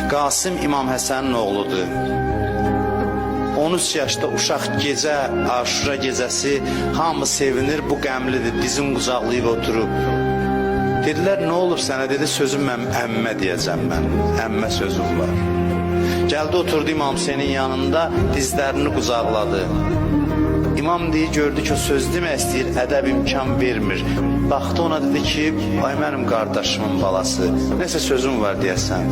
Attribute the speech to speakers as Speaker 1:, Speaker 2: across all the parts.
Speaker 1: Qasım İmam Həsənin oğludur. 13 yaşda uşaq gecə, Aşura gecəsi hamı sevinir, bu qəmlidir, dizin qucaqlayıb oturub. Dedilər, nə olub sənə? Dedi, sözüm mən əmmə deyəcəm mən, əmmə sözüm var. Gəldi oturdu İmam Hüseynin yanında, dizlərini qucaqladı. İmam deyir, gördü ki, o söz demək istəyir, ədəb imkan vermir. Baxdı ona, dedi ki, ay mənim qardaşımın balası, nəsə sözüm var deyəsən.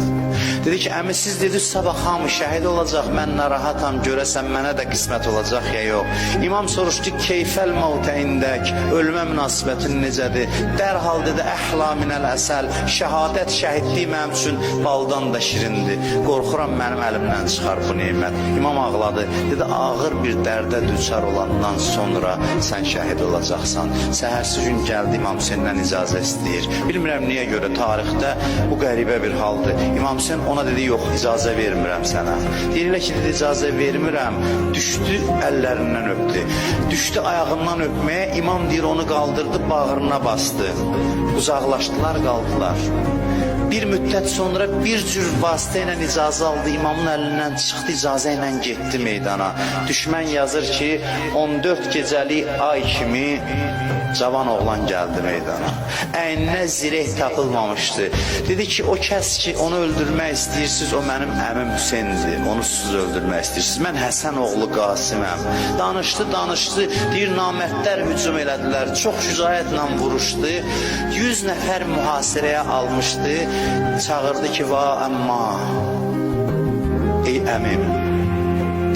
Speaker 1: Dedi ki, əmi siz dedi, sabah hamı şəhid olacaq, mən narahatam, görəsən mənə də qismət olacaq ya yox. İmam soruşdu, keyfəl mavtə indək, ölmə münasibətin necədir? Dərhal dedi, əhla minəl əsəl, şəhadət, şəhidlik mənim üçün baldan da şirindir. Qorxuram mənim əlimdən çıxar bu neymət. İmam ağladı, dedi, ağır bir dərdə düçar olandan sonra sən şəhid olacaqsan. Səhərsi gün gəldi, İmam Hüseyndən icazə istəyir. Bilmirəm niyə görə tarixdə bu qəribə bir haldır. İmam Hüseyin ona dedi, yox, icazə vermirəm sənə. Deyirlər ki, dedi, icazə vermirəm. Düşdü, əllərindən öpdü. Düşdü ayağından öpməyə, İmam deyir, onu qaldırdı, bağrına bastı. Uzaqlaşdılar, qaldılar. Bir müddət sonra bir cür vasitə ilə icazə aldı, İmamın əlindən çıxdı, icazə ilə getdi meydana. Düşmən yazır ki, 14 gecəlik ay kimi cavan oğlan gəldi meydana. Əyninə zireh tapılmamışdı. Dedi ki, o kəs ki, onu öldürmək istəyirsiniz, o mənim əmim Hüseyndir, onu siz öldürmək istəyirsiniz. Mən Həsən oğlu Qasiməm. Danışdı, deyir, namərdlər hücum elədilər, çox şücaətlə vuruşdu, 100 nəfər mühasirəyə almışdı. Çağırdı ki, va əmma, ey əmim.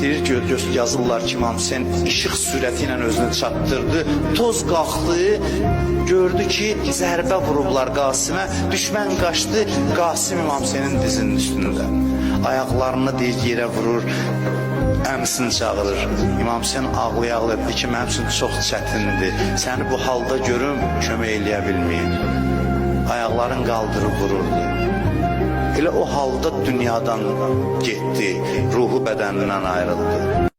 Speaker 1: Deyir ki, yazırlar ki, İmam Hüseyin işıq sürəti ilə özünü çatdırdı, toz qalxdı, gördü ki, zərbə vurublar Qasimə, düşmən qaçdı, Qasim İmam Hüseynin dizinin üstündə. Ayaqlarını deyir, yerə vurur, əmsini çağırır. İmam Hüseyin ağlaya-ağlaya dedi ki, mənim üçün çox çətindir, səni bu halda görüm, kömək eləyə bilməyim. Ayaqların qaldırıb vururdu. Elə o halda dünyadan getdi, ruhu bədənindən ayrıldı.